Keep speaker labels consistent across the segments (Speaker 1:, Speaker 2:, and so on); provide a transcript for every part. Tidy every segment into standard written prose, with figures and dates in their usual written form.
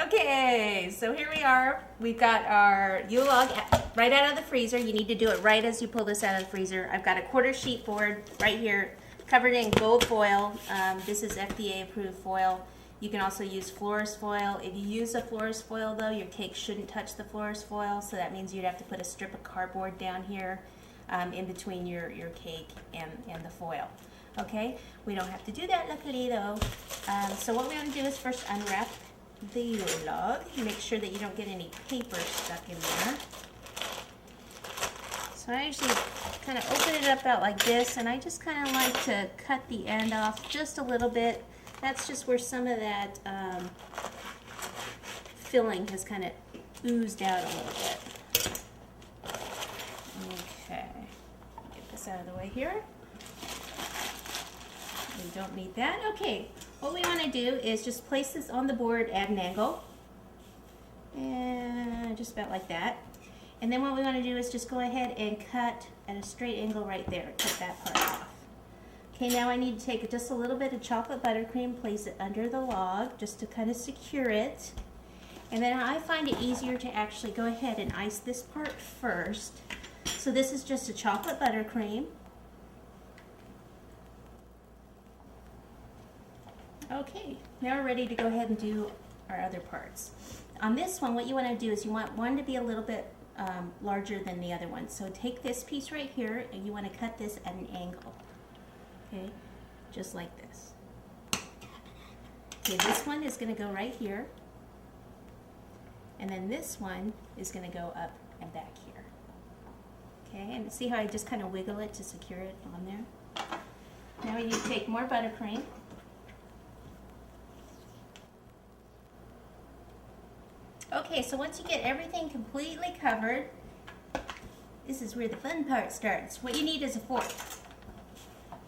Speaker 1: Okay, so here we are. We've got our Yule log right out of the freezer. You need to do it right as you pull this out of the freezer. I've got a quarter sheet board right here covered in gold foil. This is FDA approved foil. You can also use florist foil. If you use a florist foil though, your cake shouldn't touch the florist foil, so that means you'd have to put a strip of cardboard down here in between your cake and the foil. Okay, we don't have to do that luckily though. So what we want to do is first unwrap the Yule log. Make sure that you don't get any paper stuck in there. So I usually kind of open it up about like this, and I just kind of like to cut the end off just a little bit. That's just where some of that filling has kind of oozed out a little bit. Okay, get this out of the way here. We don't need that. Okay, what we want to do is just place this on the board at an angle, and just about like that. And then what we want to do is just go ahead and cut at a straight angle right there. Cut that part off. Okay, now I need to take just a little bit of chocolate buttercream, place it under the log just to kind of secure it. And then I find it easier to actually go ahead and ice this part first. So this is just a chocolate buttercream. Okay, now we're ready to go ahead and do our other parts. On this one, what you want to do is you want one to be a little bit larger than the other one. So take this piece right here and you want to cut this at an angle. Okay, just like this. Okay, this one is going to go right here. And then this one is going to go up and back here. Okay, and see how I just kind of wiggle it to secure it on there? Now we need to take more buttercream. Okay, so once you get everything completely covered, this is where the fun part starts. What you need is a fork.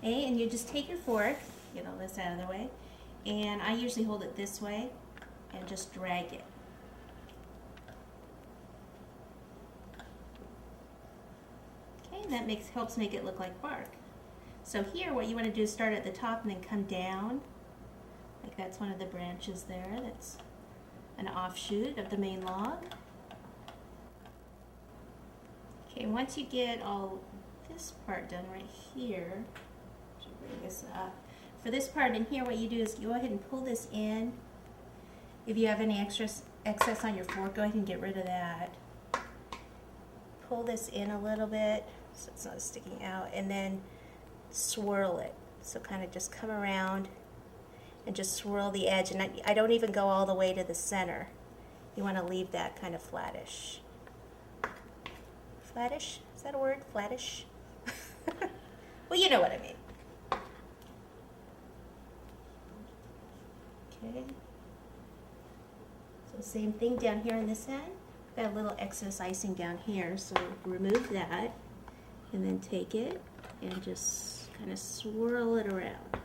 Speaker 1: Okay, and you just take your fork, get all this out of the way, and I usually hold it this way and just drag it. Okay, and that helps make it look like bark. So here what you want to do is start at the top and then come down. Like that's one of the branches there. That's an offshoot of the main log. Okay, once you get all this part done right here, should bring this up. For this part in here, what you do is go ahead and pull this in. If you have any excess on your fork, go ahead and get rid of that. Pull this in a little bit so it's not sticking out, and then swirl it. So kind of just come around and just swirl the edge, and I don't even go all the way to the center. You want to leave that kind of flattish. Flattish? Is that a word? Flattish? Well, you know what I mean. Okay. So same thing down here on this end. Got a little excess icing down here, so remove that, and then take it and just kind of swirl it around.